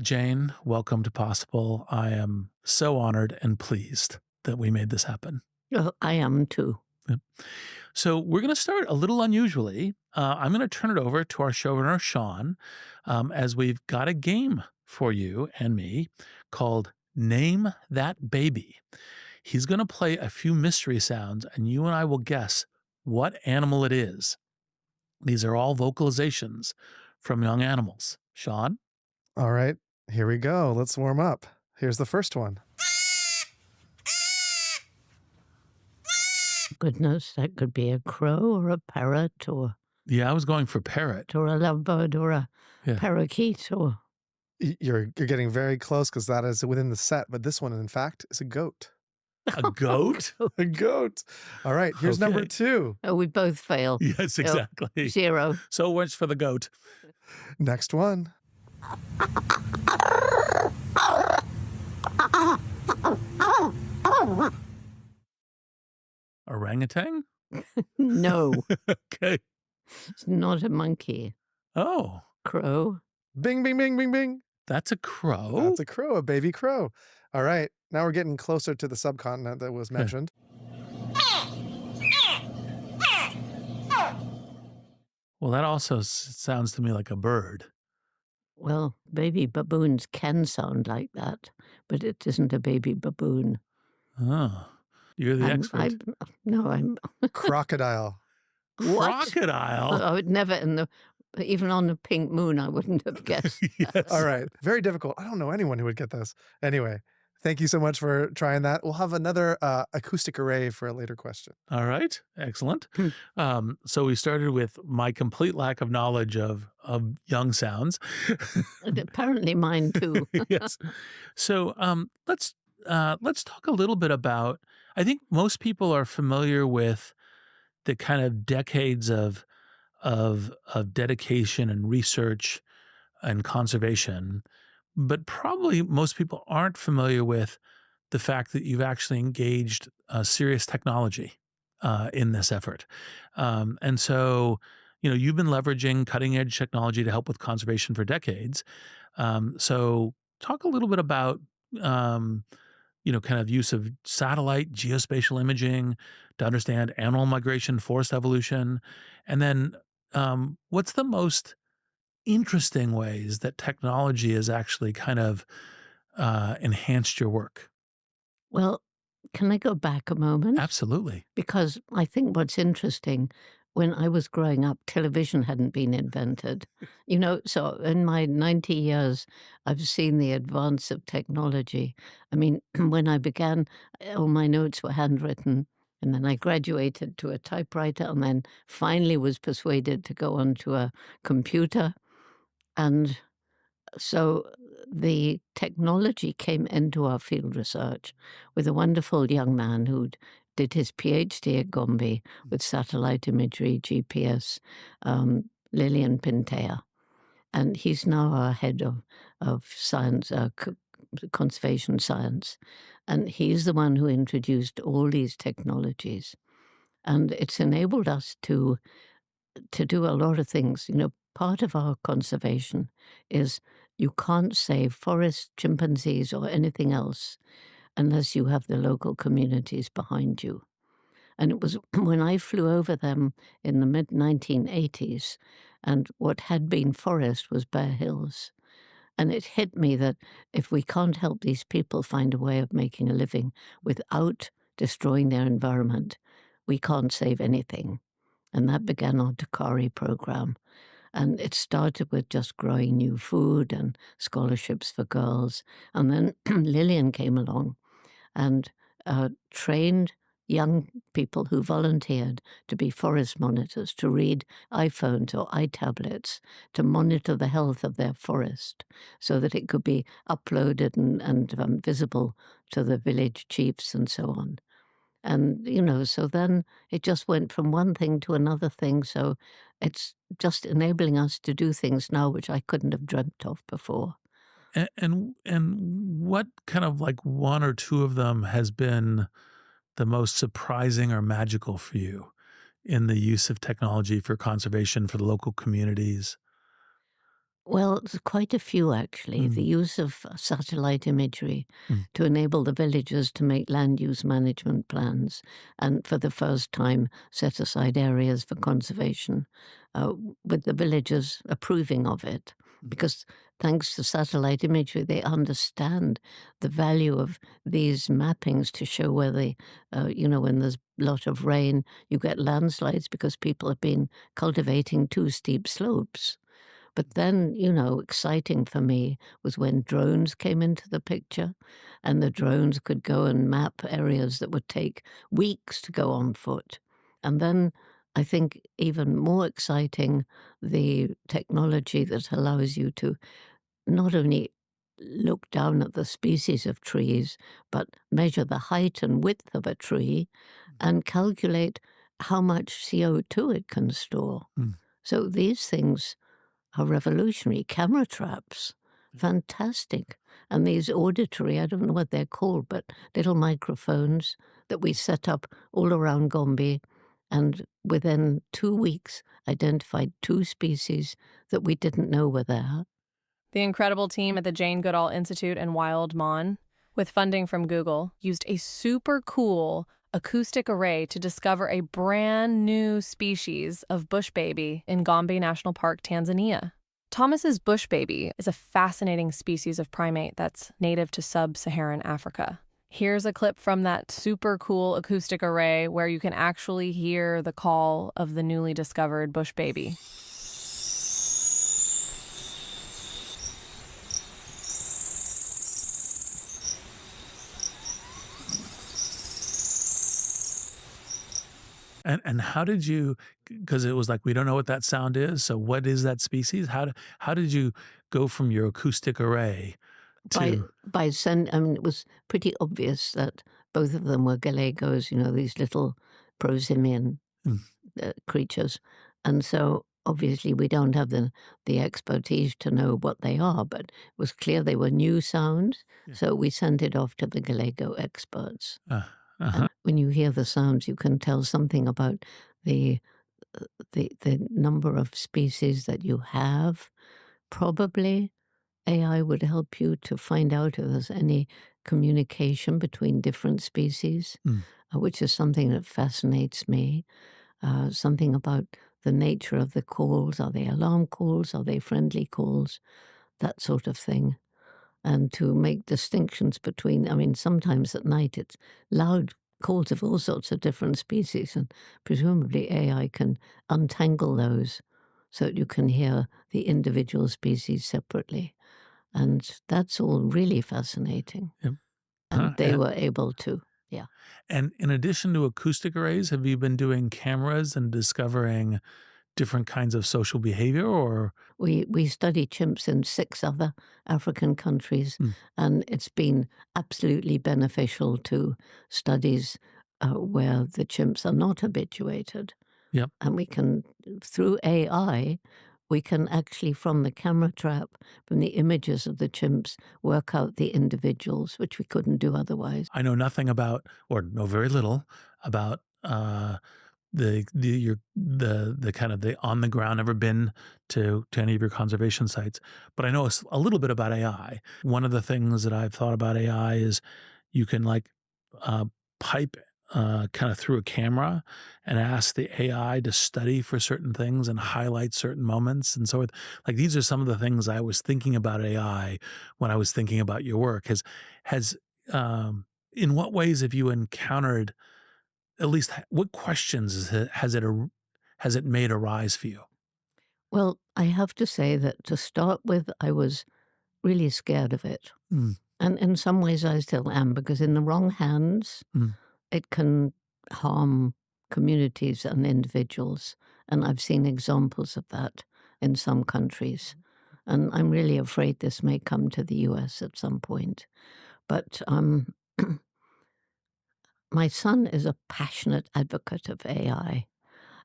Jane, welcome to Possible. I am so honored and pleased that we made this happen. Oh, I am too. Yep. So we're going to start a little unusually. I'm going to turn it over to our showrunner, Sean, as we've got a game for you and me called Name That Baby. He's going to play a few mystery sounds, and you and I will guess what animal it is. These are all vocalizations from young animals. Sean? All right, here we go. Let's warm up. Here's the first one. Goodness, that could be a crow or a parrot or Yeah, I was going for parrot. a lovebird or a Yeah. parakeet or You're getting very close because that is within the set, but this one, in fact, is a goat. A goat? A goat. All right, here's number Okay. 2. oh, we both fail. Yes, So, exactly. 0. So much for the goat. Next one. Orangutan? No, Okay. it's not a monkey. Oh, Crow. Bing, bing, bing, bing, bing. that's a crow? That's a crow, a baby crow. All right, now we're getting closer to the subcontinent that was mentioned. Well, that also sounds to me like a bird. Well, baby baboons can sound like that, but it isn't a baby baboon. Oh, you're the expert. I'm Crocodile. What? Crocodile? I would never even on the pink moon, I wouldn't have guessed. Yes. All right, very difficult. I don't know anyone who would get this. Anyway, thank you so much for trying that. We'll have another acoustic array for a later question. All right. Excellent. Hmm. So we started with my complete lack of knowledge of young sounds. And apparently mine too. Yes. So let's talk a little bit about. I think most people are familiar with the kind of decades of dedication and research and conservation, but probably most people aren't familiar with the fact that you've actually engaged serious technology in this effort. And so, you've been leveraging cutting edge technology to help with conservation for decades. So talk a little bit about, kind of use of satellite geospatial imaging to understand animal migration, forest evolution. And then what's the most interesting ways that technology has actually kind of enhanced your work? Well, can I go back a moment? Absolutely. Because I think what's interesting, when I was growing up, television hadn't been invented. So in my 90 years, I've seen the advance of technology. I mean, when I began, all my notes were handwritten. And then I graduated to a typewriter and then finally was persuaded to go onto a computer. And so the technology came into our field research with a wonderful young man who did his PhD at Gombe with satellite imagery, GPS, Lillian Pintea. And he's now our head of science, conservation science. And he's the one who introduced all these technologies. And it's enabled us to do a lot of things. Part of our conservation is you can't save forests, chimpanzees, or anything else unless you have the local communities behind you. And it was when I flew over them in the mid 1980s, and what had been forest was bare hills. And it hit me that if we can't help these people find a way of making a living without destroying their environment, we can't save anything. And that began our Dakari program. And it started with just growing new food and scholarships for girls. And then Lillian came along and trained young people who volunteered to be forest monitors, to read iPhones or iTablets, to monitor the health of their forest so that it could be uploaded and visible to the village chiefs and so on. And, so then it just went from one thing to another thing. So it's just enabling us to do things now which I couldn't have dreamt of before. And what kind of like one or two of them has been the most surprising or magical for you in the use of technology for conservation for the local communities? Well, it's quite a few actually. The Mm, use of satellite imagery mm, to enable the villagers to make land use management plans and for the first time set aside areas for conservation, with the villagers approving of it. mm, Because thanks to satellite imagery, they understand the value of these mappings to show where when there's a lot of rain, you get landslides because people have been cultivating too steep slopes. But then, exciting for me was when drones came into the picture, and the drones could go and map areas that would take weeks to go on foot. And then I think even more exciting, the technology that allows you to not only look down at the species of trees, but measure the height and width of a tree and calculate how much CO2 it can store. mm. So these things are revolutionary. Camera traps, Yeah. fantastic. And these auditory, I don't know what they're called, but little microphones that we set up all around Gombe, and within 2 weeks identified 2 species that we didn't know were there. The incredible team at the Jane Goodall Institute and Wild Mon, with funding from Google, used a super cool acoustic array to discover a brand new species of bush baby in Gombe National Park, Tanzania. Thomas's bush baby is a fascinating species of primate that's native to sub-Saharan Africa. Here's a clip from that super cool acoustic array where you can actually hear the call of the newly discovered bush baby. And how did you, because it was like, we don't know what that sound is, so what is that species? How did you go from your acoustic array By to by I mean, it was pretty obvious that both of them were Gallegos, these little prosimian mm, creatures. And so obviously we don't have the expertise to know what they are, but it was clear they were new sounds. yeah, So we sent it off to the Gallego experts. uh, uh-huh, And when you hear the sounds, you can tell something about the the number of species that you have. Probably AI would help you to find out if there's any communication between different species, mm. which is something that fascinates me. Something about the nature of the calls. Are they alarm calls? Are they friendly calls? That sort of thing. And to make distinctions between, I mean, sometimes at night it's loud calls of all sorts of different species, and presumably AI can untangle those so that you can hear the individual species separately. And that's all really fascinating. Yep. And Huh, they were able to, yeah. and in addition to acoustic arrays, have you been doing cameras and discovering different kinds of social behavior or We study chimps in 6 other African countries, mm, and it's been absolutely beneficial to studies, where the chimps are not habituated. yep. And we can through AI, we can actually, from the camera trap, from the images of the chimps, work out the individuals, which we couldn't do otherwise. I know nothing about or know very little about, the kind of the on the ground, never been to any of your conservation sites, but I know a little bit about AI. One of the things that I've thought about AI is you can like uh, pipe kind of through a camera and ask the AI to study for certain things and highlight certain moments and so forth. Like these are some of the things I was thinking about AI when I was thinking about your work. Has in what ways have you encountered at least what questions has it made arise for you? Well, I have to say that to start with, I was really scared of it. Mm, And in some ways, I still am, because in the wrong hands, mm, it can harm communities and individuals. And I've seen examples of that in some countries. And I'm really afraid this may come to the US at some point. But my son is a passionate advocate of AI,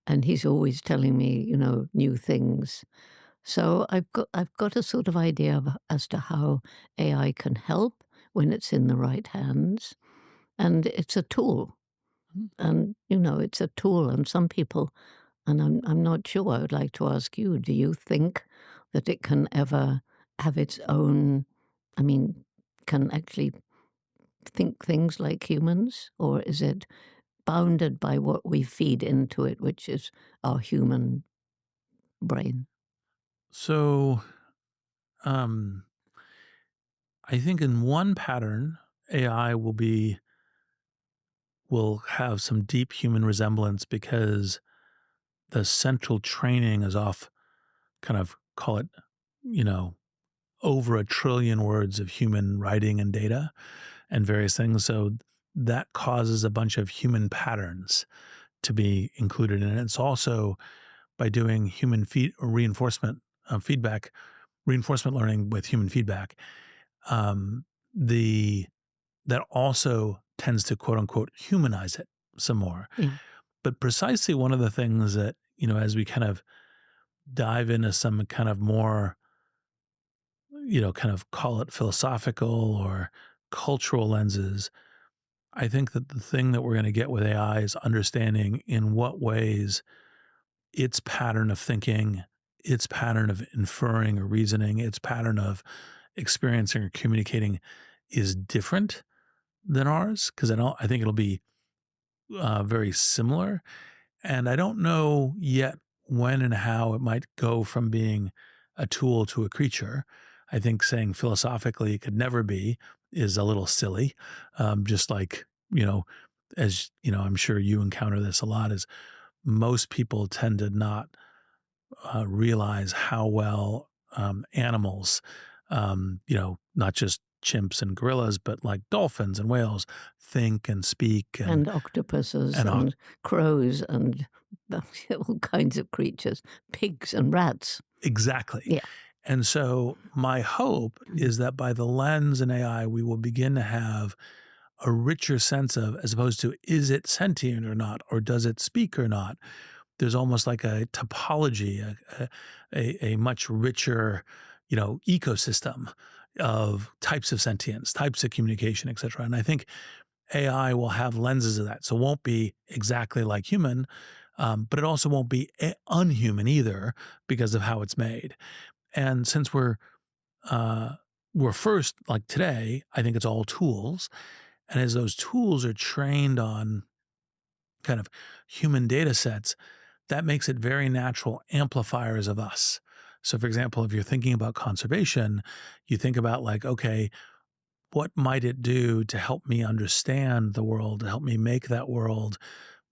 and he's always telling me, new things. So I've got a sort of idea as to how AI can help when it's in the right hands, and it's a tool. mm. And it's a tool, and some people, and I'm not sure. I would like to ask you: do you think that it can ever have its own, I mean, can actually think things like humans? Or is it bounded by what we feed into it, which is our human brain? So, um, I think in one pattern, AI will have some deep human resemblance because the central training is off kind of call it, you know, over a trillion words of human writing and data and various things. So that causes a bunch of human patterns to be included in it. It's also by doing human reinforcement feedback, reinforcement learning with human feedback. Um, the that also tends to quote unquote humanize it some more. Yeah. But precisely one of the things that, as we kind of dive into some kind of more, kind of call it philosophical or cultural lenses, I think that the thing that we're going to get with AI is understanding in what ways its pattern of thinking, its pattern of inferring or reasoning, its pattern of experiencing or communicating is different than ours. Because I think it'll be very similar. And I don't know yet when and how it might go from being a tool to a creature. I think saying philosophically it could never be is a little silly. Just like, as I'm sure you encounter this a lot, is most people tend to not realize how well animals, not just chimps and gorillas, but like dolphins and whales think and speak And octopuses and oc- and crows and all kinds of creatures, pigs and rats. exactly. Yeah. And so my hope is that by the lens in AI, we will begin to have a richer sense of, as opposed to, is it sentient or not, or does it speak or not? There's almost like a topology, a much richer, ecosystem of types of sentience, types of communication, et cetera. And I think AI will have lenses of that. So it won't be exactly like human, but it also won't be unhuman either because of how it's made. And since uh, we're first like today, I think it's all tools. And as those tools are trained on kind of human data sets, that makes it very natural amplifiers of us. So, for example, if you're thinking about conservation, you think about like, okay, what might it do to help me understand the world, to help me make that world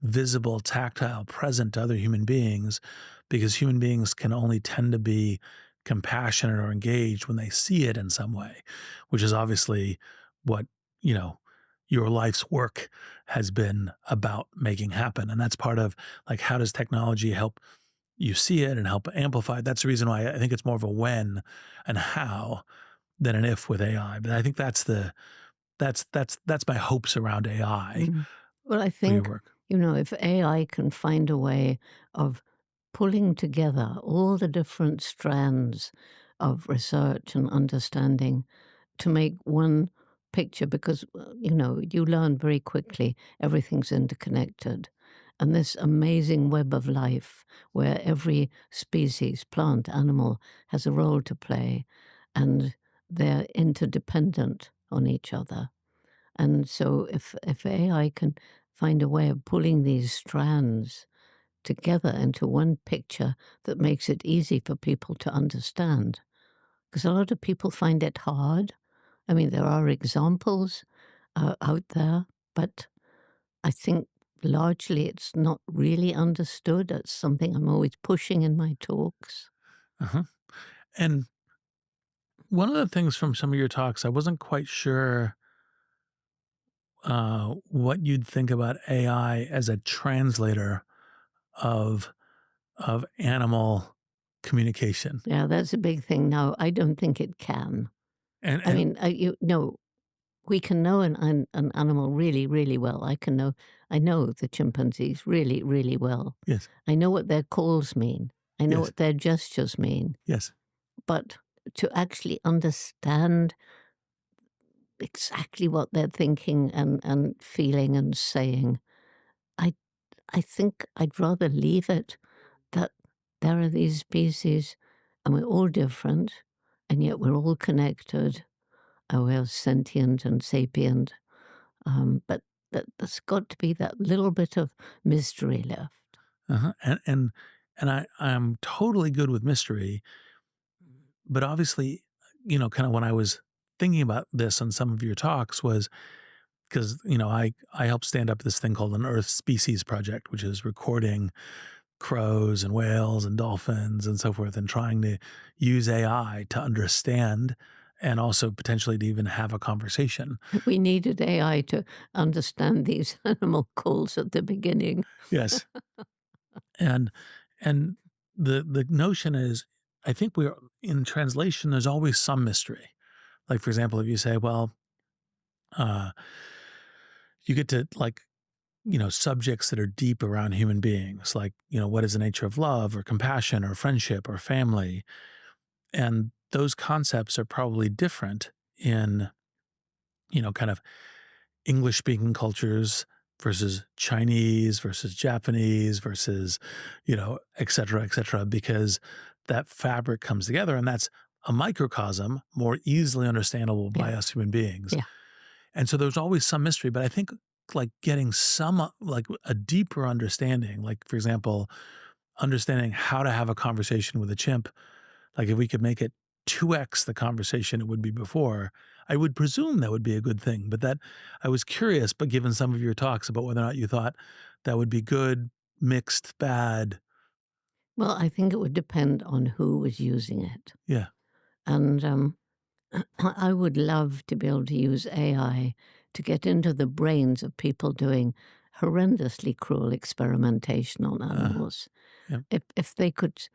visible, tactile, present to other human beings? Because human beings can only tend to be compassionate or engaged when they see it in some way, which is obviously what, you know, your life's work has been about making happen. And that's part of like, how does technology help you see it and help amplify it? That's the reason why I think it's more of a when and how than an if with AI. But I think that's my hopes around AI Mm. Well, I for your think, work. if AI can find a way of pulling together all the different strands of research and understanding to make one picture, because, you learn very quickly everything's interconnected. And this amazing web of life where every species, plant, animal, has a role to play, and they're interdependent on each other. And so if AI can find a way of pulling these strands together into one picture that makes it easy for people to understand, because a lot of people find it hard. I mean, there are examples out there, but I think largely it's not really understood. That's something I'm always pushing in my talks. Uh-huh. And one of the things from some of your talks, I wasn't quite sure what you'd think about AI as a translator of animal communication. Yeah, that's a big thing. No, I don't think it can. And I and mean, we can know an animal really, really well. I know the chimpanzees really, really well. yes, I know what their calls mean. I know yes, what their gestures mean. yes. But to actually understand exactly what they're thinking and feeling and saying, I I think I'd rather leave it that there are these species and we're all different, and yet we're all connected, and we're sentient and sapient. But there's got to be that little bit of mystery left. Uh-huh. And I'm totally good with mystery, but obviously, kind of when I was thinking about this on some of your talks was because I helped stand up this thing called an Earth Species Project, which is recording crows and whales and dolphins and so forth, and trying to use AI to understand and also potentially to even have a conversation. We needed AI to understand these animal calls at the beginning. Yes, and and the notion is, I think we're in translation. There's always some mystery. Like for example, if you say, well, uh, you get to like subjects that are deep around human beings, like, what is the nature of love or compassion or friendship or family? And those concepts are probably different in, kind of English speaking cultures versus Chinese versus Japanese versus, et cetera, because that fabric comes together and that's a microcosm more easily understandable Yeah, by us human beings. yeah. And so there's always some mystery, but I think like getting some like a deeper understanding, like for example, understanding how to have a conversation with a chimp, like if we could make it 2x the conversation it would be before, I would presume that would be a good thing. But that I was curious, but given some of your talks about whether or not you thought that would be good, mixed, bad. Well, I think it would depend on who was using it. Yeah. And I would love to be able to use AI to get into the brains of people doing horrendously cruel experimentation on Uh, animals. yeah. If they could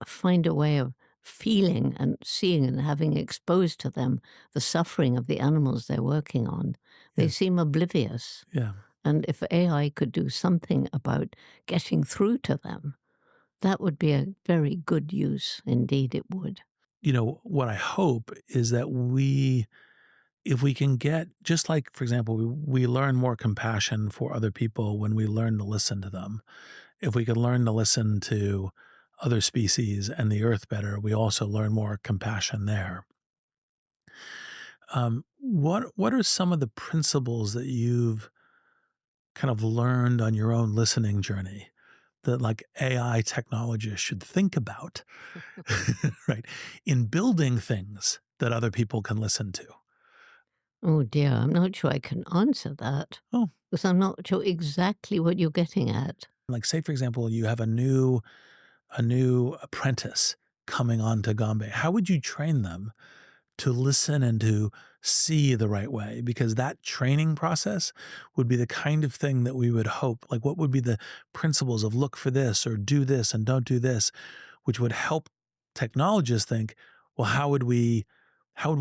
find a way of feeling and seeing and having exposed to them the suffering of the animals they're working on, they Yeah. seem oblivious. Yeah. And if AI could do something about getting through to them, that would be a very good use. Indeed, it would. What I hope is that if we can get, just like, for example, we learn more compassion for other people when we learn to listen to them. If we could learn to listen to other species and the earth better, we also learn more compassion there. What are some of the principles that you've kind of learned on your own listening journey that like AI technologists should think about, right, in building things that other people can listen to? Oh dear, I'm not sure I can answer that Oh, because I'm not sure exactly what you're getting at. like say for example, you have a new apprentice coming on to Gombe. How would you train them to listen and to see the right way? Because that training process would be the kind of thing that we would hope, like what would be the principles of look for this or do this and don't do this, which would help technologists think, well, how would we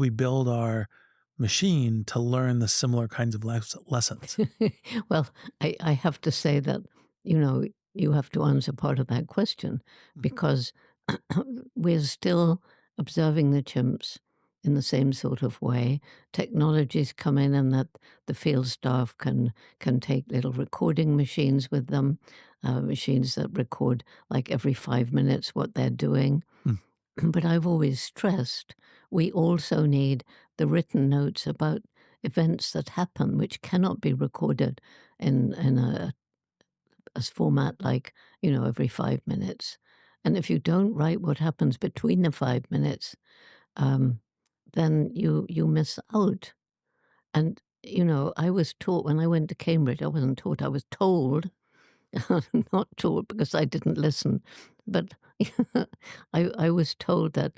build our machine to learn the similar kinds of lessons? Well, I have to say that, you know, you have to answer part of that question Mhm. because we're still observing the chimps in the same sort of way. Technologies come in and that the field staff can take little recording machines with them, machines that record like every 5 minutes what they're doing. Mm. But I've always stressed we also need the written notes about events that happen which cannot be recorded in a format like, every 5 minutes. And if you don't write what happens between the 5 minutes, um, then you miss out. And, I was taught when I went to Cambridge, I wasn't taught, I was told, not taught because I didn't listen, but I was told that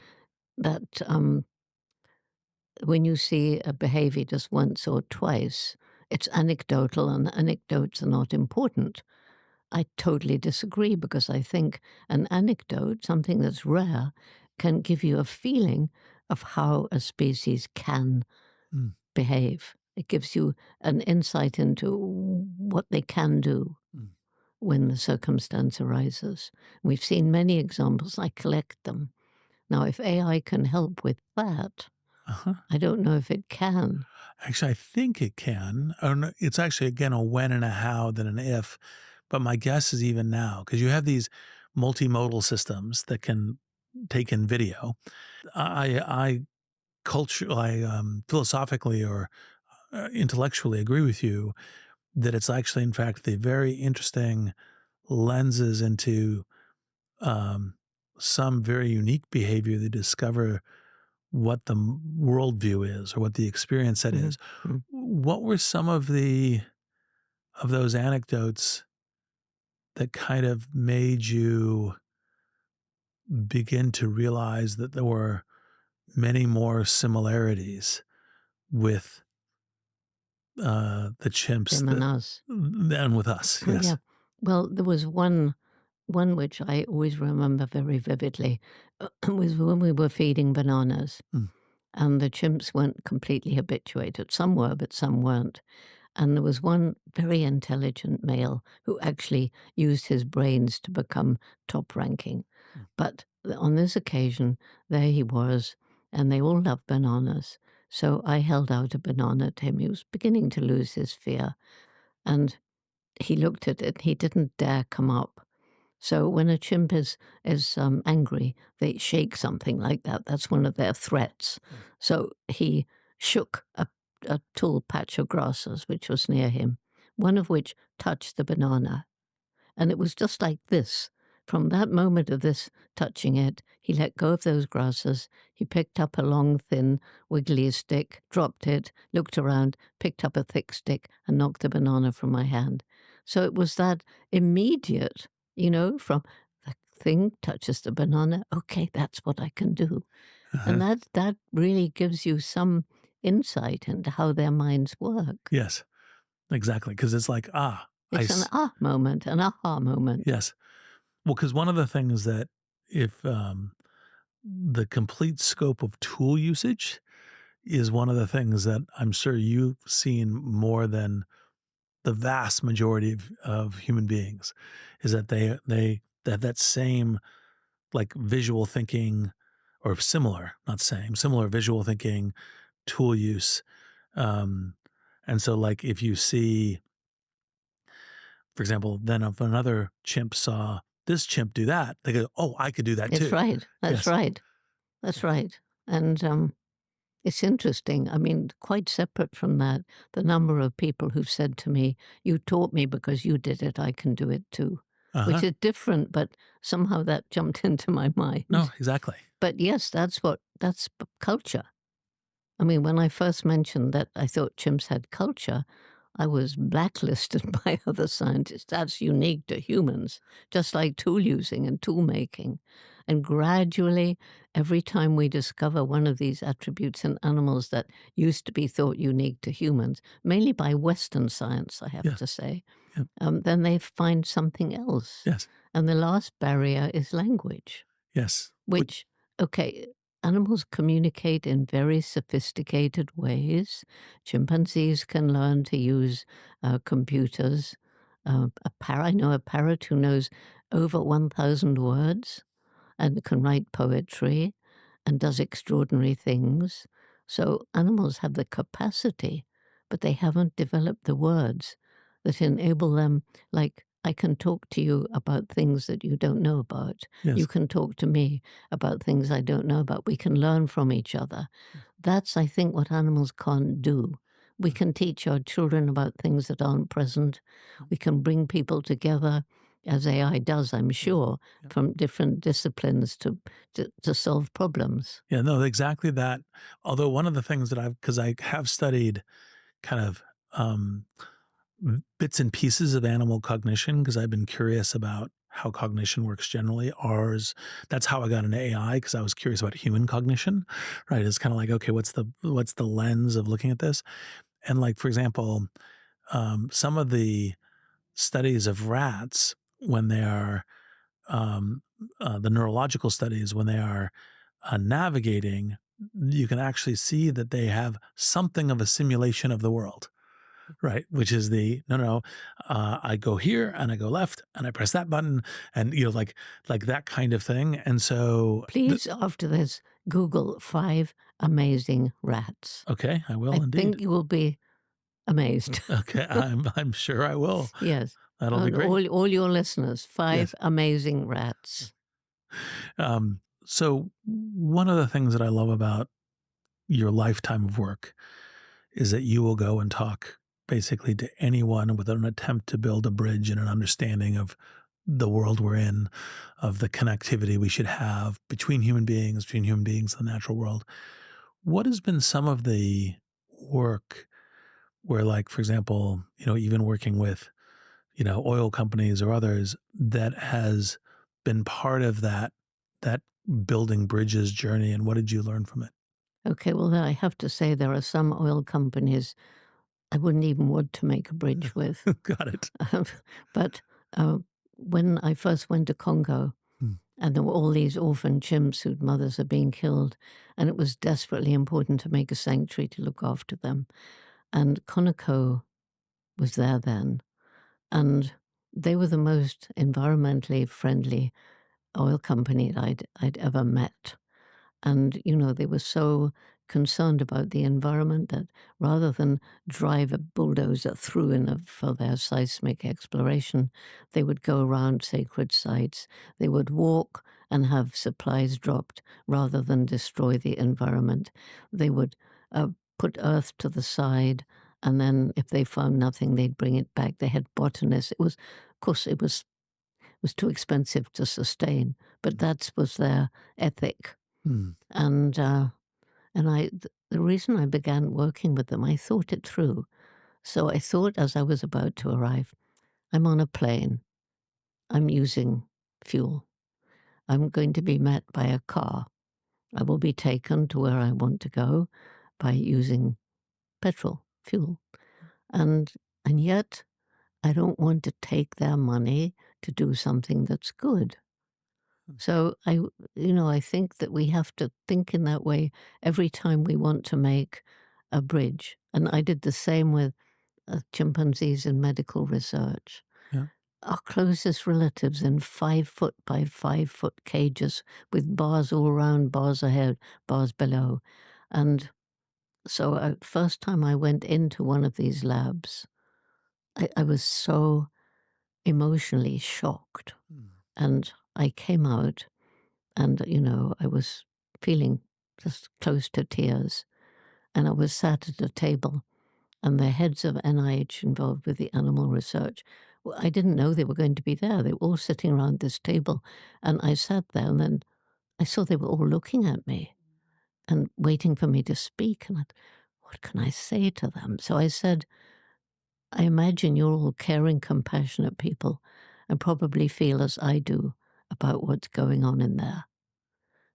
when you see a behavior just once or twice, it's anecdotal and anecdotes are not important. I totally disagree because I think an anecdote, something that's rare, can give you a feeling of how a species can Mm. behave. It gives you an insight into what they can do Mm. when the circumstance arises. We've seen many examples. I collect them. Now, if AI can help with that, Uh-huh. I don't know if it can. Actually, I think it can. I don't know. It's actually, again, a when and a how than an if. But my guess is even now, because you have these multimodal systems that can take in video. I philosophically or intellectually agree with you that it's actually, in fact, the very interesting lenses into um, some very unique behavior to discover what the worldview is or what the experience set Mhm. is. Mm. What were some of those anecdotes that kind of made you begin to realize that there were many more similarities with the chimps Them and us. than with us? Yeah. Yes. Well, there was one which I always remember very vividly, was when we were feeding bananas, Mm. and the chimps weren't completely habituated. Some were, but some weren't. And there was one very intelligent male who actually used his brains to become top ranking. Mm. But on this occasion, there he was, and they all loved bananas. So I held out a banana to him. He was beginning to lose his fear. And he looked at it. He didn't dare come up. So when a chimp is angry, they shake something like that. That's one of their threats. Yes. So he shook a tall patch of grasses which was near him, one of which touched the banana. And it was just like this. From that moment of this touching it, he let go of those grasses. He picked up a long, thin, wiggly stick, dropped it, looked around, picked up a thick stick, and knocked the banana from my hand. So it was that immediate, from the thing touches the banana, okay, that's what I can do. And Uh-huh. that really gives you some insight into how their minds work. Yes, exactly. Because it's like, It's an moment, an aha moment. yes. Well, because one of the things that if the complete scope of tool usage is one of the things that I'm sure you've seen more than the vast majority of human beings, is that they have that same like visual thinking or similar, not same, similar visual thinking tool use. Um, and so like if you see, for example, then if another chimp saw this chimp do that, they go, "Oh, I could do that It's too." right. That's Yes. right. That's right. And it's interesting. I mean, quite separate from that, the number of people who've said to me, "You taught me because you did it, I can do it too," which Uh-huh. is different, but somehow that jumped into my No, mind. exactly. But yes, that's culture. I mean, when I first mentioned that I thought chimps had culture, I was blacklisted by other scientists. That's unique to humans, just like tool using and tool making. And gradually, every time we discover one of these attributes in animals that used to be thought unique to humans, mainly by Western science, I have Yes. to say, Yep. then they find something else. Yes. And the last barrier is language. Yes. Which, okay, animals communicate in very sophisticated ways. Chimpanzees can learn to use computers. I know a parrot who knows over 1,000 words and can write poetry and does extraordinary things. So animals have the capacity, but they haven't developed the words that enable them, like, I can talk to you about things that you don't know about. You Yes. can talk to me about things I don't know about. We can learn from each other. Yes. That's, I think, what animals can't do. We Mm. can teach our children about things that aren't present. Mm. We can bring people together, as AI does, I'm Yes. sure, Yep. from different disciplines to solve problems. Yeah, no, exactly that. Although one of the things that because I have studied kind of um, bits and pieces of animal cognition because I've been curious about how cognition works generally. That's how I got into AI because I was curious about human cognition, right? It's kind of like, okay, what's the lens of looking at this? And like, for example, some of the studies of rats when they are um, the neurological studies when they are navigating, you can actually see that they have something of a simulation of the world, right? Which is I go here and I go left and I press that button and like that kind of thing. And so, Please, after this, Google 5 amazing rats. okay, I will I indeed. think you will be amazed. Okay, I'm sure I will. Yes. That'll be And great. all your listeners, 5 Yes. amazing rats. Um, So one of the things that I love about your lifetime of work is that you will go and talk basically to anyone with an attempt to build a bridge and an understanding of the world we're in, of the connectivity we should have between human beings and the natural world. What has been some of the work where, like, for example, even working with, oil companies or others that has been part of that building bridges journey, and what did you learn from it? Okay, well, then I have to say there are some oil companies I wouldn't even want to make a bridge with. Got it. Um, but, uh, when I first went to Congo, Hmm. and there were all these orphan chimps whose mothers are being killed, and it was desperately important to make a sanctuary to look after them, and Conoco was there then, and they were the most environmentally friendly oil company I'd ever met. And, they were so concerned about the environment that rather than drive a bulldozer through for their seismic exploration, they would go around sacred sites. They would walk and have supplies dropped rather than destroy the environment. They would uh, put earth to the side, and then if they found nothing, they'd bring it back. They had botanists. Of course, it was too expensive to sustain, but that was their ethic. Hmm. And, the reason I began working with them, I thought it through. So I thought as I was about to arrive, I'm on a plane. I'm using fuel. I'm going to be met by a car. I will be taken to where I want to go by using petrol, fuel. And yet I don't want to take their money to do something that's good. So I think that we have to think in that way every time we want to make a bridge. And I did the same with chimpanzees in medical research. Yeah. Our closest relatives in 5 foot by 5 foot cages with bars all around, bars ahead, bars below. And so first time I went into one of these labs, I was so emotionally shocked. Hmm. And I came out and, I was feeling just close to tears. And I was sat at a table, and the heads of NIH involved with the animal research, well, I didn't know they were going to be there. They were all sitting around this table. And I sat there, and then I saw they were all looking at me and waiting for me to speak. And what can I say to them? So I said, I imagine you're all caring, compassionate people and probably feel as I do about what's going on in there.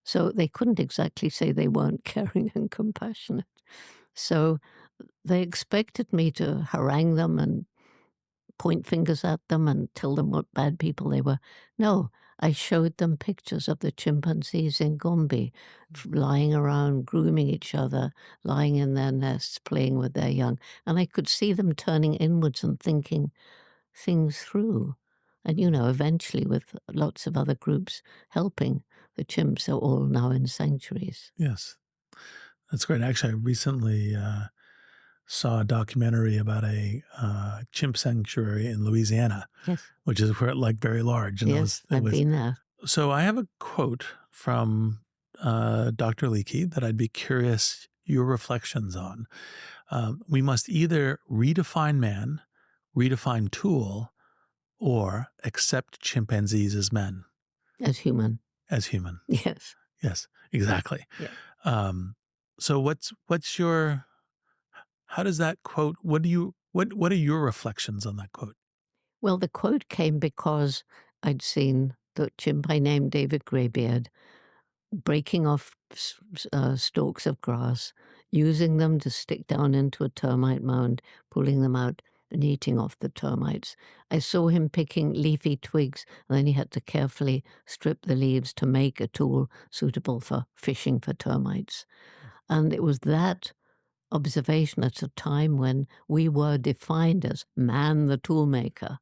So they couldn't exactly say they weren't caring and compassionate. So they expected me to harangue them and point fingers at them and tell them what bad people they were. No, I showed them pictures of the chimpanzees in Gombe lying around, grooming each other, lying in their nests, playing with their young. And I could see them turning inwards and thinking things through. And, eventually with lots of other groups helping, the chimps are all now in sanctuaries. Yes, that's great. Actually, I recently saw a documentary about a chimp sanctuary in Louisiana, Yes, which is where like very large, and yes, it I've was. been there. So I have a quote from Dr. Leakey that I'd be curious your reflections on. We must either redefine man, redefine tool, or accept chimpanzees as men, As human. as human. Yes. Yes, exactly. Yeah. Um, so what's your how does that quote? What are your reflections on that quote? Well, the quote came because I'd seen the chimp I named David Greybeard breaking off stalks of grass, using them to stick down into a termite mound, pulling them out and eating off the termites. I saw him picking leafy twigs, and then he had to carefully strip the leaves to make a tool suitable for fishing for termites. And it was that observation at a time when we were defined as man the toolmaker.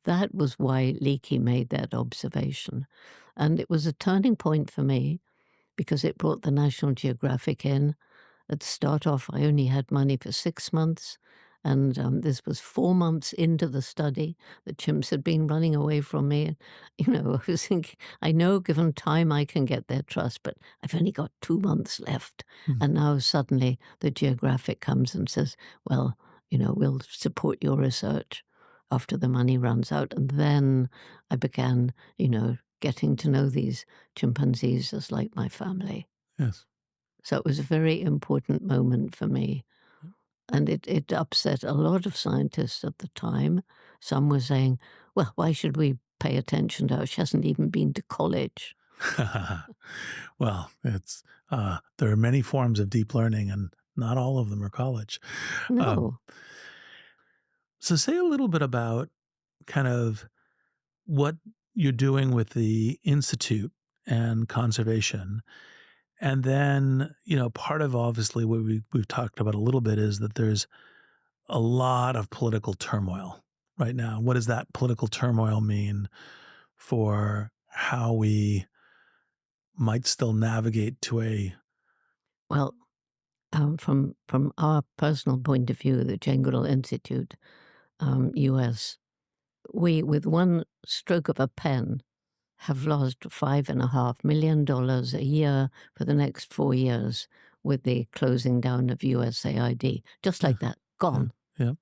That was why Leakey made that observation. And it was a turning point for me because it brought the National Geographic in. At the start off, I only had money for 6 months, And this was 4 months into the study. The chimps had been running away from me. And, I was thinking, I know given time I can get their trust, but I've only got 2 months left. Mm. And now suddenly the Geographic comes and says, well, we'll support your research after the money runs out. And then I began, getting to know these chimpanzees as like my family. Yes. So it was a very important moment for me. And it upset a lot of scientists at the time. Some were saying, well, why should we pay attention to her? She hasn't even been to college. Well, there are many forms of deep learning, and not all of them are college. Um, No. so say a little bit about kind of what you're doing with the institute and conservation. And then, part of obviously what we've talked about a little bit is that there's a lot of political turmoil right now. What does that political turmoil mean for how we might still navigate to a Well, from our personal point of view, the Jane Goodall Institute, US, we, with one stroke of a pen, have lost $5.5 million a year for the next 4 years with the closing down of USAID. Just yeah, like that, yeah, gone. yeah,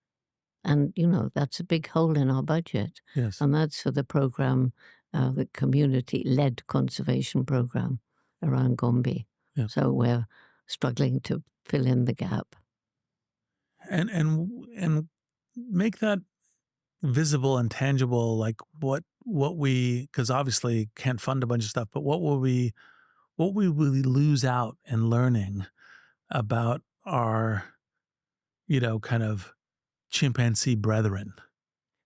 And, that's a big hole in our budget. yes, And that's for the program, the community-led conservation program around Gombe. yeah. So we're struggling to fill in the gap. And make that visible and tangible, like what we, because obviously can't fund a bunch of stuff, but what will we lose out in learning about our, kind of chimpanzee brethren?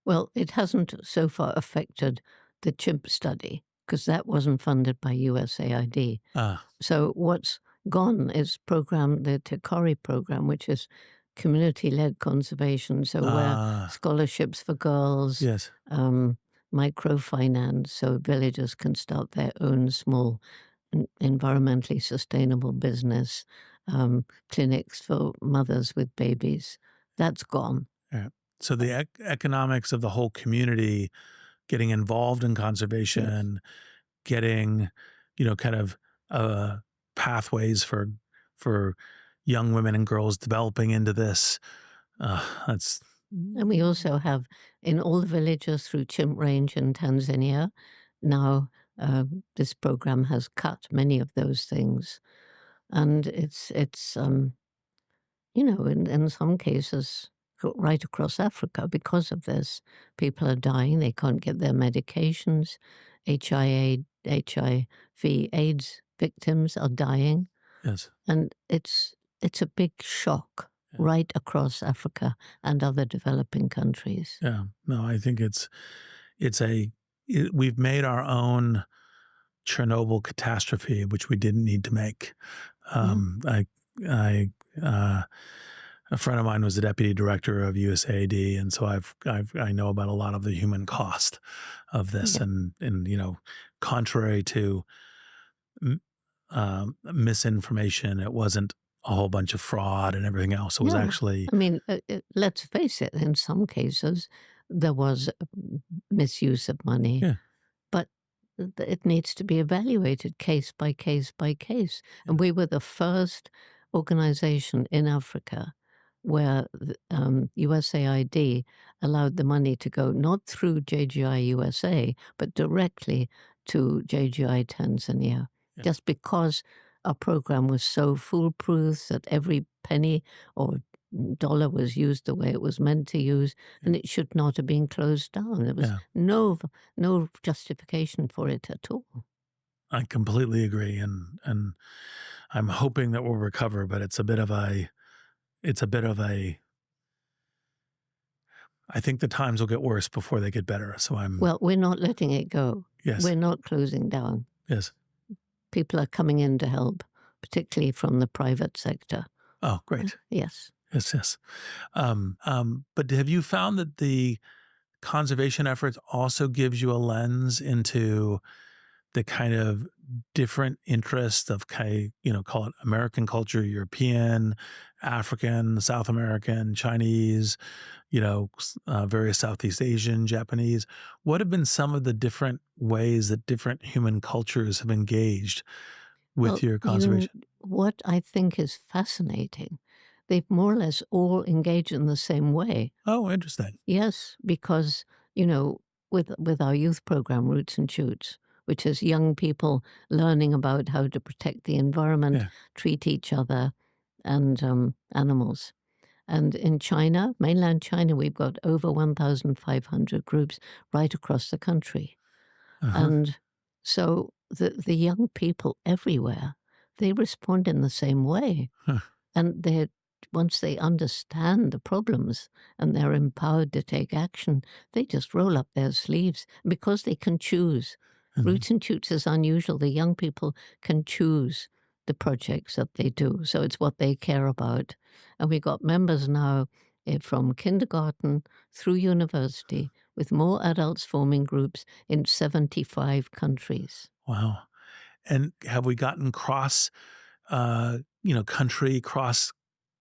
Well, it hasn't so far affected the chimp study because that wasn't funded by USAID. Ah, So what's gone is the Tekori program, which is community-led conservation. So where ah, scholarships for girls, yes, microfinance, so villagers can start their own small environmentally sustainable business, clinics for mothers with babies. That's gone. yeah. So the economics of the whole community getting involved in Yes. conservation, getting, kind of uh, pathways for young women and girls developing into this. That's And we also have in all the villages through Chimp Range in Tanzania, now this program has cut many of those things. And in some cases, right across Africa, because of this, people are dying. They can't get their medications. HIV, AIDS victims are dying. yes, And it's a big shock yeah, right across Africa and other developing countries. yeah. No, I think we've made our own Chernobyl catastrophe, which we didn't need to make. Yeah. I a friend of mine was the deputy director of USAID, and so I know about a lot of the human cost of this, Yeah. and contrary to misinformation, it wasn't a whole bunch of fraud and everything else. It was No. actually I mean, let's face it, in some cases, there was misuse of money, yeah, but it needs to be evaluated case by case by case. yeah, And we were the first organization in Africa where USAID allowed the money to go not through JGI USA, but directly to JGI Tanzania, yeah, just because our program was so foolproof that every penny or dollar was used the way it was meant to use, yeah, and it should not have been closed down. There was yeah. no justification for it at all. I completely agree, and I'm hoping that we'll recover, but it's a bit of a I think the times will get worse before they get better. So Well, we're not letting it go. yes, We're not closing down. yes. People are coming in to help, particularly from the private sector. Oh, great. Yes. Yes, yes. But have you found that the conservation efforts also gives you a lens into the kind of different interests of call it American culture, European, African, South American, Chinese, various Southeast Asian, Japanese. What have been some of the different ways that different human cultures have engaged with Well, your conservation? what I think is fascinating, they've more or less all engaged in the same way. Oh, interesting. Yes, because, you know, with our youth program, Roots and Shoots, which is young people learning about how to protect the environment, Yeah. treat each other, and animals. And in China, mainland China, we've got over 1,500 groups right across the country. Uh-huh. And so the young people everywhere, they respond in the same way. Huh. And they're once they understand the problems and they're empowered to take action, they just roll up their sleeves because they can choose. Mhm. Roots and Shoots is unusual. The young people can choose the projects that they do. So it's what they care about. And we got members now from kindergarten through university with more adults forming groups in 75 countries. Wow. And have we gotten cross, country, cross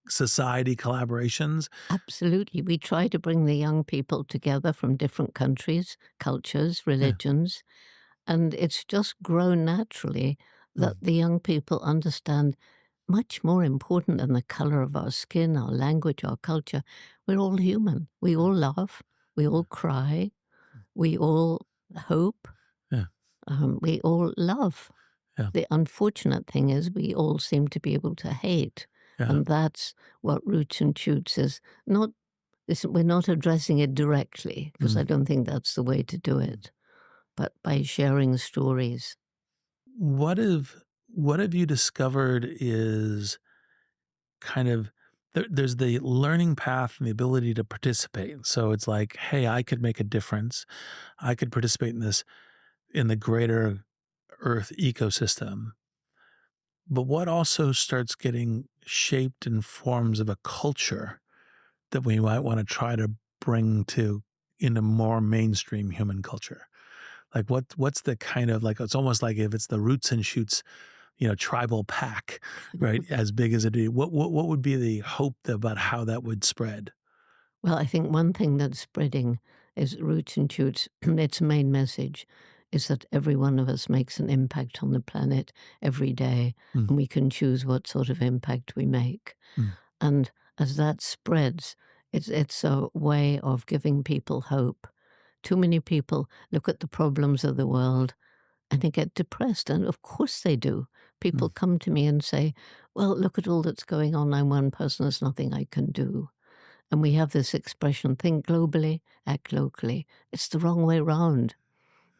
society collaborations? Absolutely. We try to bring the young people together from different countries, cultures, Yeah. religions, and it's just grown naturally that Mm. the young people understand much more important than the color of our skin, our language, our culture. We're all human. We all laugh. We all cry. We all hope. Yeah. We all love. Yeah. The unfortunate thing is we all seem to be able to hate, Yeah. and that's what Roots and Shoots is not. We're not addressing it directly because I Mm. don't think that's the way to do it, but by sharing stories. What have what have you discovered is kind of there's the learning path and the ability to participate. So it's like, hey, I could make a difference. I could participate in this in the greater Earth ecosystem. But what also starts getting shaped in forms of a culture that we might want to try to bring to into more mainstream human culture? Like what's the kind of like it's almost like if it's the Roots and Shoots, tribal pack, right? As big as it is, what would be the hope about how that would spread? Well, I think one thing that's spreading is Roots and Shoots. Its main message is that every one of us makes an impact on the planet every day, Mm, and we can choose what sort of impact we make. mm, And as that spreads, it's a way of giving people hope. Too many people look at the problems of the world and they get depressed, and of course they do. People mm, come to me and say, "Well, look at all that's going on. I'm one person. There's nothing I can do." And we have this expression, think globally, act locally. It's the wrong way round.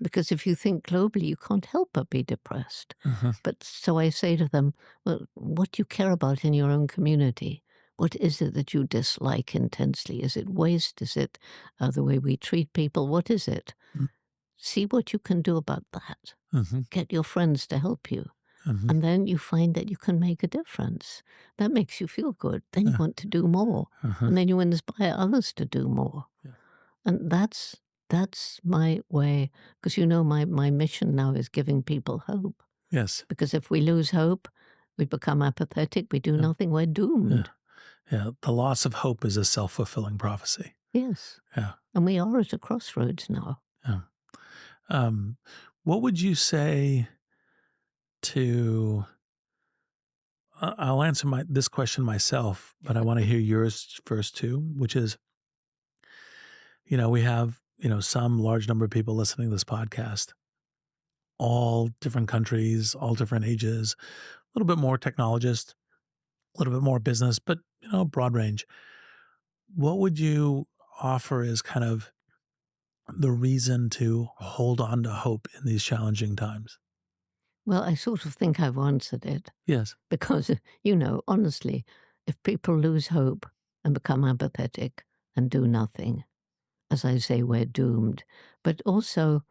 Because if you think globally, you can't help but be depressed. uh-huh, But so I say to them, well, what do you care about in your own community? What is it that you dislike intensely? Is it waste? Is it the way we treat people? What is it? mm, See what you can do about that. mhm, Get your friends to help you. mhm, And then you find that you can make a difference. That makes you feel good. Then you uh, want to do more. uh-huh, And then you inspire others to do more. yeah, And that's my way, because my mission now is giving people hope. yes, Because if we lose hope, we become apathetic, we do yeah, nothing, we're yeah, doomed. yeah. The loss of hope is a self-fulfilling prophecy. Yes. Yeah, And we are at a crossroads now. yeah. Um, what would you say to I'll answer this question myself, but I want to hear yours first too, which is, we have, some large number of people listening to this podcast, all different countries, all different ages, a little bit more technologist, a little bit more business, but, broad range. What would you offer as kind of the reason to hold on to hope in these challenging times? Well, I sort of think I've answered it Yes. because, honestly, if people lose hope and become apathetic and do nothing, as I say, we're doomed. But also,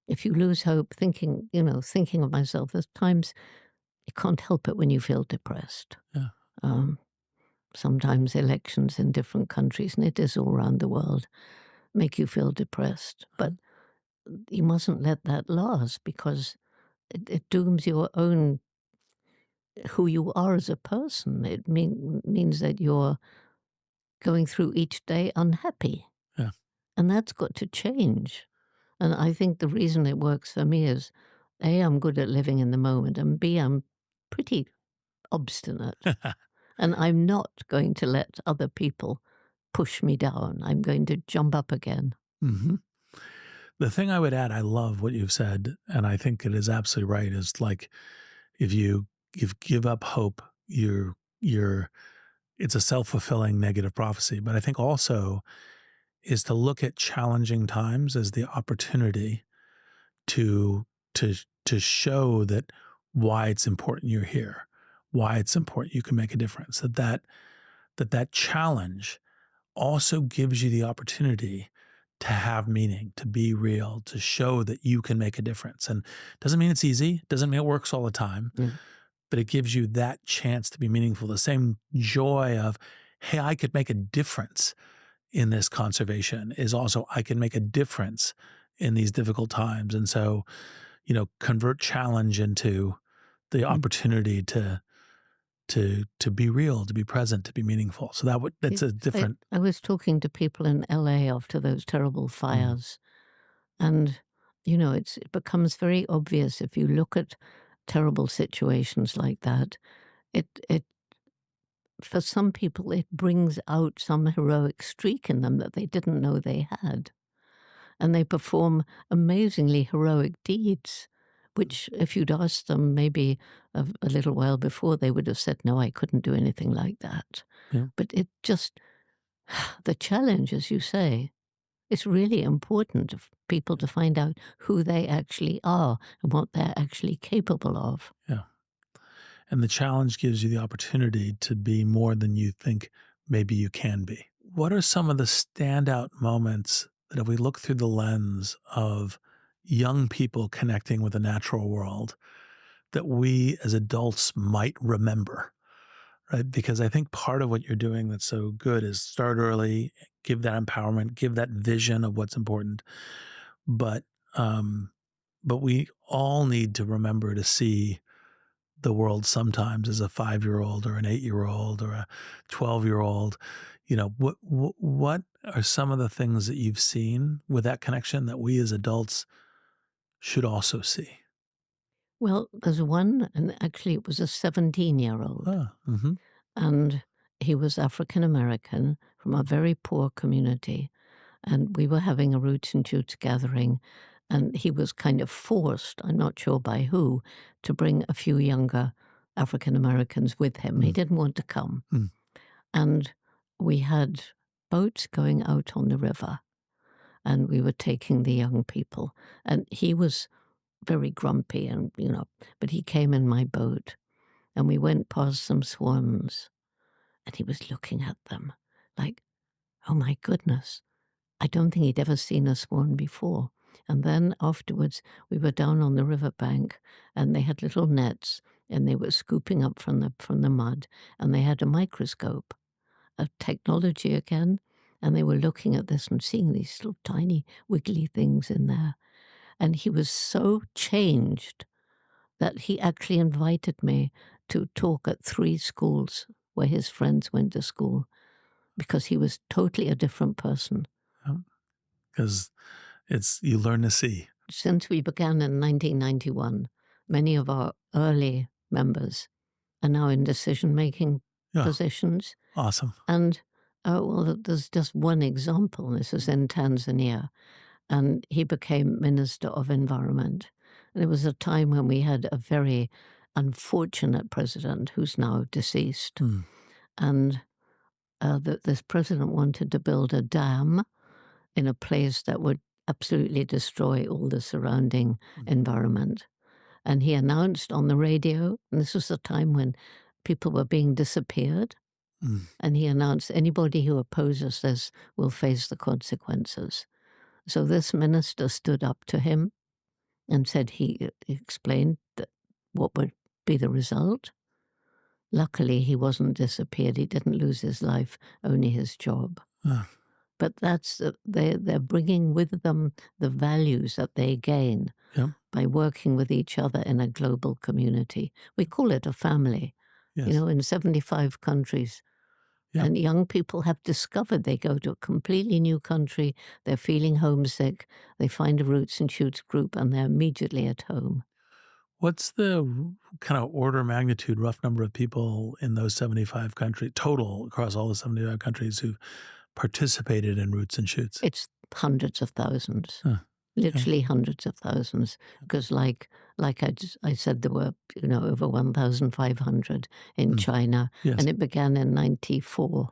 if you lose hope, thinking of myself, there's times you can't help it when you feel depressed. Yeah. Um, Sometimes elections in different countries, and it is all around the world, make you feel depressed. But you mustn't let that last because it dooms your own who you are as a person. It means that you're going through each day unhappy, Yeah. and that's got to change. And I think the reason it works for me is A, I'm good at living in the moment, and B, I'm pretty obstinate. And I'm not going to let other people push me down. I'm going to jump up again. hmm The thing I would add, I love what you've said, and I think it is absolutely right. Is like if give up hope, you're it's a self-fulfilling negative prophecy. But I think also is to look at challenging times as the opportunity to to to show that why it's important you're here, why it's important you can make a difference. That challenge also gives you the opportunity to have meaning, to be real, to show that you can make a difference. And doesn't mean it's easy, doesn't mean it works all the time, Yeah. but it gives you that chance to be meaningful. The same joy of, hey, I could make a difference in this conservation is also I can make a difference in these difficult times. And so, convert challenge into the Mm. opportunity to be real, to be present, to be meaningful. So that's It- a different. I was talking to people in LA after those terrible Mm, fires, and it becomes very obvious if you look at terrible situations like that. It for some people it brings out some heroic streak in them that they didn't know they had, and they perform amazingly heroic deeds, which if you'd asked them maybe a little while before, they would have said, "No, I couldn't do anything like that." yeah. But it just the challenge, as you say, it's really important for people to find out who they actually are and what they're actually capable of. Yeah. And the challenge gives you the opportunity to be more than you think maybe you can be. What are some of the standout moments that if we look through the lens of young people connecting with the natural world that we as adults might remember? Right? Because I think part of what you're doing that's so good is start early, give that empowerment, give that vision of what's important. But um, but we all need to remember to see the world sometimes as a 5-year-old or an 8-year-old or a 12-year-old. What are some of the things that you've seen with that connection that we as adults should also see? Well, there's one, and actually it was a 17-year-old, Ah, mm-hmm, and he was African American from a very poor community. And we were having a Roots and Shoots gathering, and he was kind of forced, I'm not sure by who, to bring a few younger African Americans with him. He mm, didn't want to come. mm, And we had boats going out on the river, and we were taking the young people. And he was very grumpy, and, but he came in my boat, and we went past some swans, and he was looking at them like, oh my goodness. I don't think he'd ever seen a swan before. And then afterwards, we were down on the riverbank, and they had little nets, and they were scooping up from the mud, and they had a microscope, a technology again, and they were looking at this and seeing these little tiny wiggly things in there. And he was so changed that he actually invited me to talk at 3 schools where his friends went to school, because he was totally a different person. because you learn to see. Since we began in 1991, many of our early members are now in decision-making Yeah, positions. awesome. And, well, there's just one example. This is in Tanzania, and he became Minister of Environment. And it was a time when we had a very unfortunate president who's now deceased. Mm, And this president wanted to build a dam in a place that would absolutely destroy all the surrounding mm, environment. And he announced on the radio, and this was a time when people were being disappeared, mm, and he announced anybody who opposes this will face the consequences. So this minister stood up to him and said he explained that what would be the result. Luckily, he wasn't disappeared. He didn't lose his life, only his job. ah, But they're bringing with them the values that they gain Yeah. by working with each other in a global community. We call it a family, Yes. in 75 countries. Yeah. And young people have discovered they go to a completely new country, they're feeling homesick, they find a Roots and Shoots group, and they're immediately at home. What's the kind of order of magnitude, rough number of people in those 75 countries, total across all the 75 countries who've participated in Roots and Shoots? It's hundreds of thousands, Huh. Yeah. literally hundreds of thousands, because I said, there were, over 1,500 in Mm. China, Yes. and it began in '94.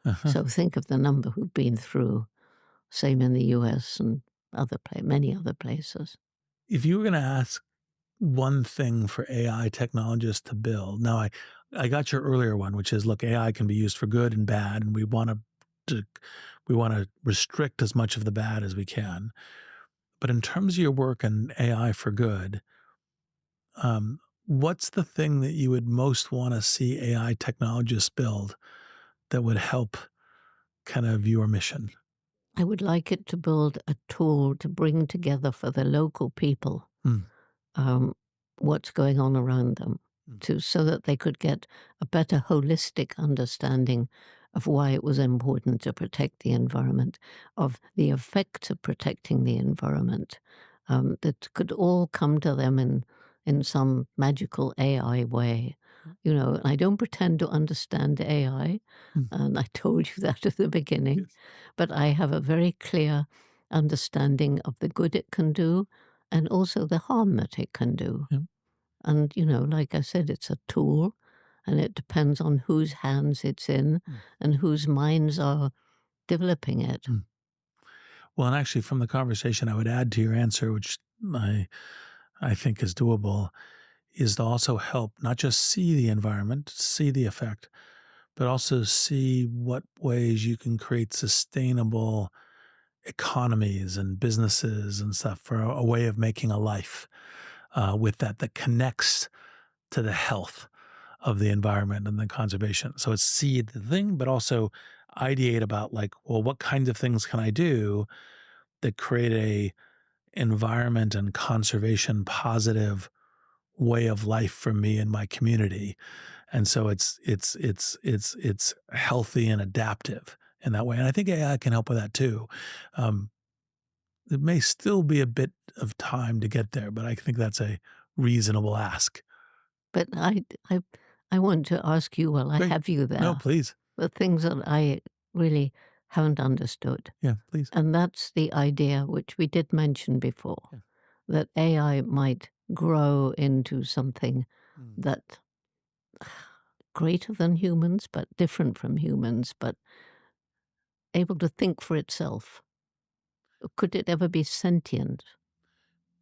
Uh-huh. So think of the number who've been through. Same in the US and many other places. If you were going to ask one thing for AI technologists to build, now I got your earlier one, which is, look, AI can be used for good and bad, and we want to restrict as much of the bad as we can. But in terms of your work in AI for good, what's the thing that you would most want to see AI technologists build that would help kind of your mission? I would like it to build a tool to bring together for the local people Mm, um, what's going on around them, mm, so that they could get a better holistic understanding of why it was important to protect the environment, of the effects of protecting the environment, that could all come to them in some magical AI way. I don't pretend to understand AI, mm. and I told you that at the beginning, Yes. but I have a very clear understanding of the good it can do and also the harm that it can do. Yeah. And, like I said, it's a tool and it depends on whose hands it's in Mm, and whose minds are developing it. mm. Well, and actually, from the conversation, I would add to your answer, which I think is doable, is to also help not just see the environment, see the effect, but also see what ways you can create sustainable economies and businesses and stuff for a way of making a life with that connects to the health of the environment and the conservation. So it's see the thing, but also ideate about, like, well, what kinds of things can I do that create a environment and conservation positive way of life for me and my community. And so it's healthy and adaptive in that way. And I think AI can help with that too. Um, it may still be a bit of time to get there, but I think that's a reasonable ask. But I want to ask you while I Great. have you No, there, please. the things that I really haven't understood. Yeah, please. And that's the idea, which we did mention before, Yeah. that AI might grow into something Mm. that greater than humans, but different from humans, but able to think for itself. Could it ever be sentient?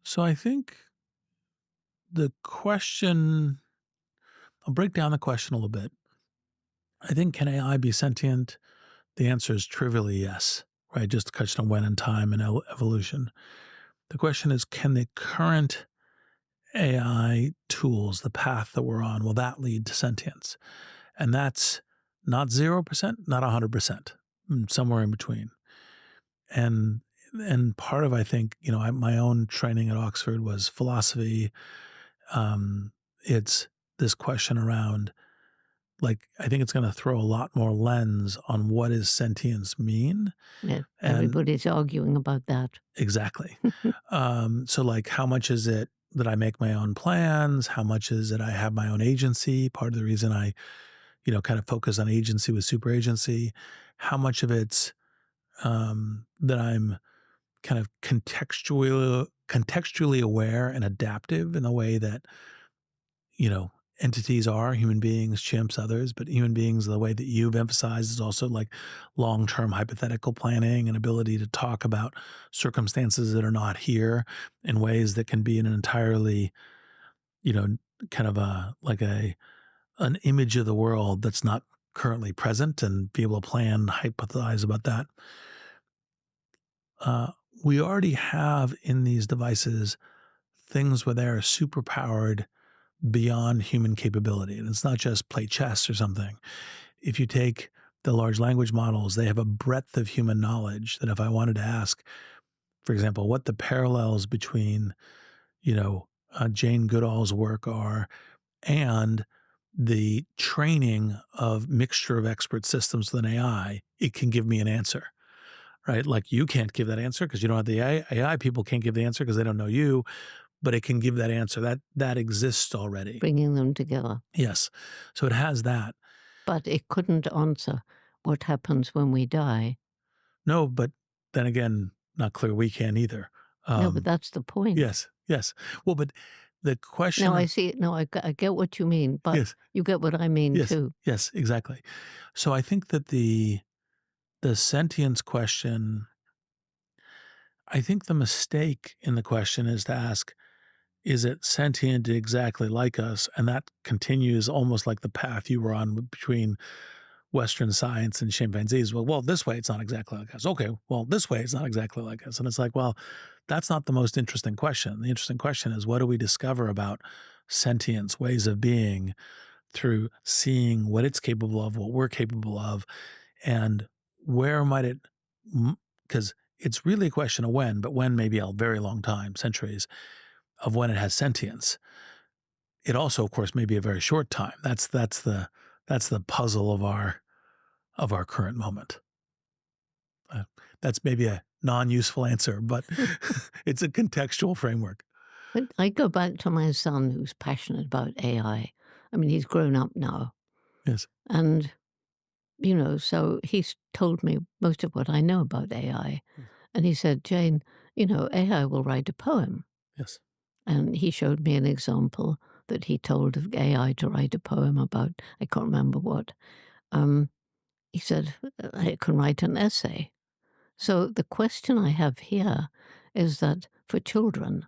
So I think the question, I'll break down the question a little bit. I think, can AI be sentient? The answer is trivially yes, right? Just a question of when in time and evolution. The question is, can the current AI tools, the path that we're on, will that lead to sentience? And that's not 0%, not 100%, somewhere in between. And part of, I think, my own training at Oxford was philosophy. It's this question around, like, I think it's going to throw a lot more lens on what does sentience mean. Yeah, And everybody's arguing about that. exactly. So, like, how much is it that I make my own plans? How much is it I have my own agency? Part of the reason I, kind of focus on agency with super agency. How much of it's that I'm kind of contextually aware and adaptive in the way that, entities are, human beings, chimps, others, but human beings, the way that you've emphasized, is also like long-term hypothetical planning and ability to talk about circumstances that are not here in ways that can be in an entirely, you know, kind of an image of the world that's not currently present, and be able to plan, hypothesize about that. Uh, we already have in these devices things where they're super powered beyond human capability. And it's not just play chess or something. If you take the large language models, they have a breadth of human knowledge that if I wanted to ask, for example, what the parallels between, Jane Goodall's work are and the training of mixture of expert systems with an AI, it can give me an answer, right? Like you can't give that answer because you don't have the AI. AI people can't give the answer because they don't know you, but it can give that answer. That exists already. Bringing them together. Yes. So it has that. But it couldn't answer what happens when we die. No, but then again, not clear we can either. No, but that's the point. Yes, yes. Well, but the Now I question see no, I get what you mean, but yes, you get what I mean yes, too. yes, exactly. So I think that the sentience question, I think the mistake in the question is to ask, is it sentient exactly like us? And that continues almost like the path you were on between Western science and chimpanzees. Well, this way it's not exactly like us. Okay, well, this way it's not exactly like us. And it's like, well, that's not the most interesting question. The interesting question is what do we discover about sentience, ways of being, through seeing what it's capable of, what we're capable of, and where might it, because it's really a question of when, but when may be a very long time, centuries, of when it has sentience. It also, of course, may be a very short time. That's the puzzle of our current moment. Uh, that's maybe a non-useful answer, but it's a contextual framework. But I go back to my son who's passionate about AI. I mean, he's grown up now. Yes, And, so he's told me most of what I know about AI. yes, And he said, Jane, AI will write a poem. yes. And he showed me an example that he told of AI to write a poem about, I can't remember what. Um, he said, I can write an essay. So the question I have here is that for children,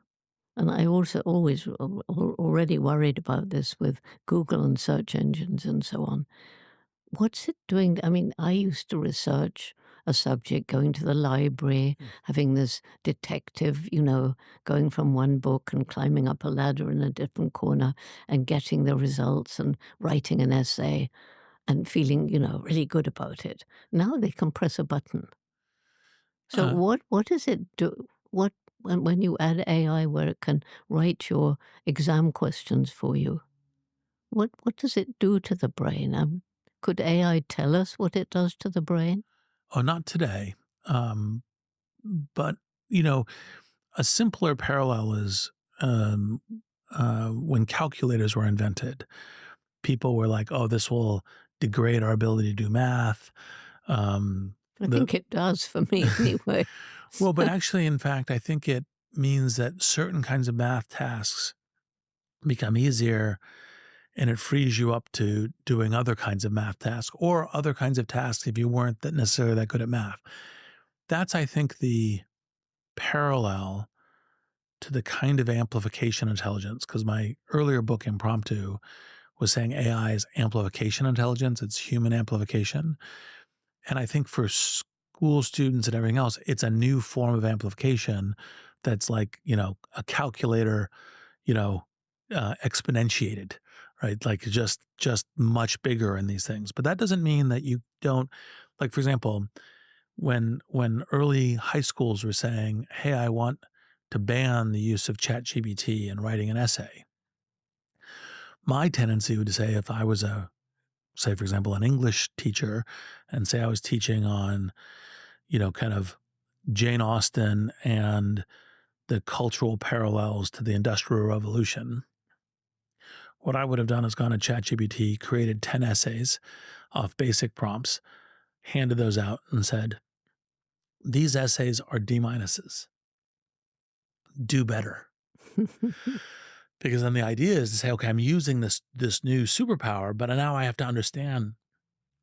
and I also always already worried about this with Google and search engines and so on. What's it doing? I mean, I used to research a subject, going to the library, Mm. having this detective, going from one book and climbing up a ladder in a different corner and getting the results and writing an essay and feeling, really good about it. Now they can press a button. So Uh, what does it do? What when you add AI where it can write your exam questions for you? What does it do to the brain? Could AI tell us what it does to the brain? oh, not today. Um, but, you know, a simpler parallel is when calculators were invented, people were like, oh, this will degrade our ability to do math. I The think it does for me anyway. Well, but actually, in fact, I think it means that certain kinds of math tasks become easier and it frees you up to doing other kinds of math tasks or other kinds of tasks if you weren't that necessarily that good at math. That's, I think, the parallel to the kind of amplification intelligence. Because my earlier book, Impromptu, was saying AI is amplification intelligence, it's human amplification. And I think for school students and everything else, it's a new form of amplification that's like, a calculator, exponentiated, right? Like just much bigger in these things. But that doesn't mean that you don't, like, for example, when early high schools were saying, hey, I want to ban the use of ChatGPT in writing an essay, my tendency would say if I was say, for example, an English teacher and say I was teaching on, kind of Jane Austen and the cultural parallels to the Industrial Revolution, what I would have done is gone to ChatGPT, created 10 essays off basic prompts, handed those out and said, these essays are D minuses. Do better. Because then the idea is to say, okay, I'm using this new superpower, but now I have to understand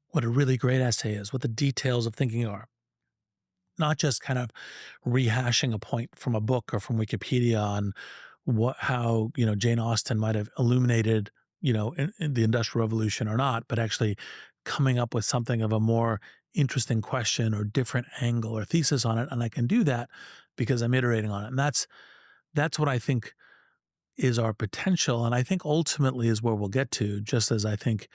what a really great essay is, what the details of thinking are. Not just kind of rehashing a point from a book or from Wikipedia on how Jane Austen might have illuminated in the Industrial Revolution or not, but actually coming up with something of a more interesting question or different angle or thesis on it, and I can do that because I'm iterating on it, and that's what I think is our potential, and I think ultimately is where we'll get to. Just as I think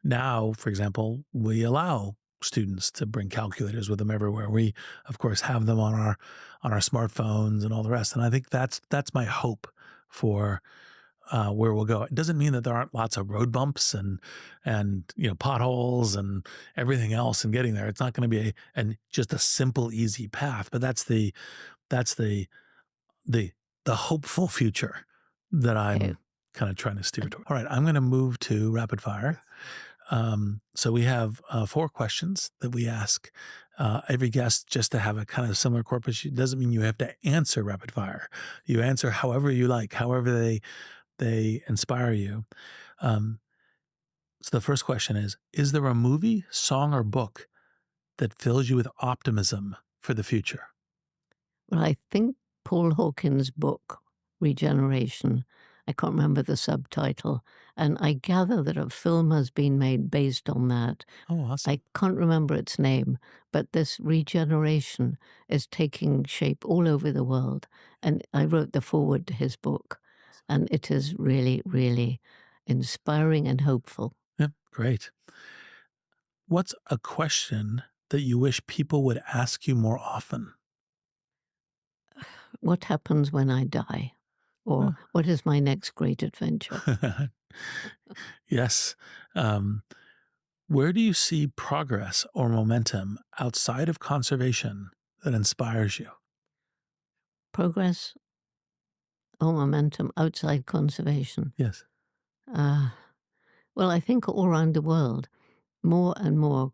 now, for example, we allow students to bring calculators with them everywhere. We, of course, have them on our smartphones and all the rest. And I think that's my hope for where we'll go. It doesn't mean that there aren't lots of road bumps and potholes and everything else in getting there. It's not going to be just a simple, easy path. But that's the hopeful future that Okay. I'm kind of trying to steer toward. All right, I'm going to move to rapid fire. So we have 4 questions that we ask every guest just to have a kind of similar corpus. It doesn't mean you have to answer rapid fire. You answer however you like, however they inspire you. So the first question is there a movie, song, or book that fills you with optimism for the future? Well, I think Paul Hawkins' book, Regeneration, I can't remember the subtitle, and I gather that a film has been made based on that. Oh, awesome. I can't remember its name, but this regeneration is taking shape all over the world. And I wrote the foreword to his book, and it is really, really inspiring and hopeful. Yeah, great. What's a question that you wish people would ask you more often? What happens when I die? Or what is my next great adventure? Yes. Where do you see progress or momentum outside of conservation that inspires you? Progress or momentum outside conservation? Yes. Uh, well, I think all around the world, more and more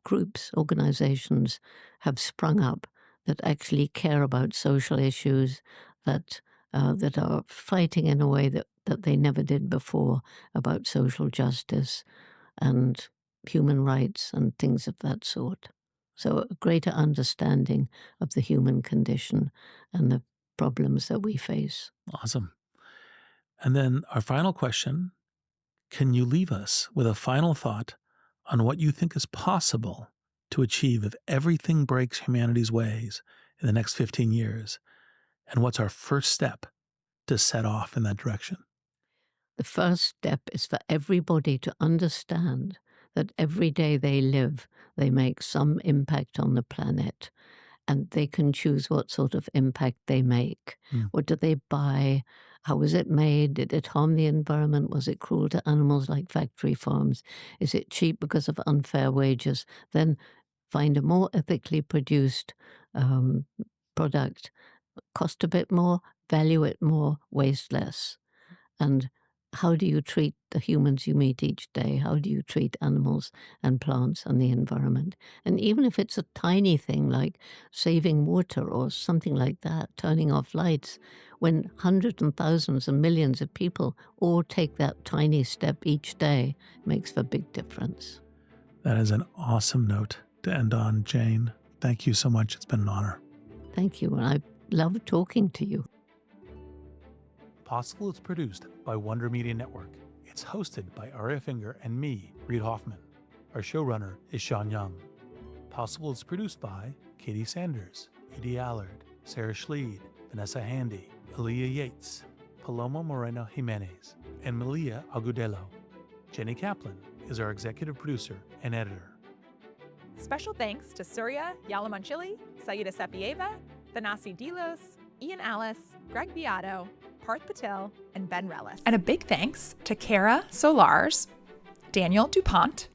groups, organizations have sprung up that actually care about social issues, that are fighting in a way that they never did before about social justice and human rights and things of that sort. So a greater understanding of the human condition and the problems that we face. Awesome. And then our final question, can you leave us with a final thought on what you think is possible to achieve if everything breaks humanity's ways in the next 15 years? And what's our first step to set off in that direction? The first step is for everybody to understand that every day they live, they make some impact on the planet, and they can choose what sort of impact they make. Mm. What do they buy? How was it made? Did it harm the environment? Was it cruel to animals like factory farms? Is it cheap because of unfair wages? Then find a more ethically produced product, cost a bit more, value it more, waste less. And how do you treat the humans you meet each day? How do you treat animals and plants and the environment? And even if it's a tiny thing like saving water or something like that, turning off lights, when hundreds and thousands and millions of people all take that tiny step each day, it makes a big difference. That is an awesome note to end on, Jane. Thank you so much. It's been an honor. Thank you. And I love talking to you. Possible is produced by Wonder Media Network. It's hosted by Aria Finger and me, Reid Hoffman. Our showrunner is Sean Young. Possible is produced by Katie Sanders, Edie Allard, Sarah Schleid, Vanessa Handy, Aaliyah Yates, Paloma Moreno Jimenez, and Malia Agudelo. Jenny Kaplan is our executive producer and editor. Special thanks to Surya Yalamanchili, Saida Sapieva, Thanasi Delos, Ian Alice, Greg Beato, Parth Patel, and Ben Rellis. And a big thanks to Kara Solars, Daniel DuPont,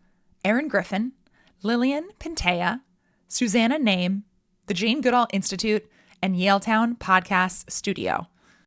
Aaron Griffin, Lillian Pintea, Susanna Name, the Jane Goodall Institute, and Yaletown Podcast Studio.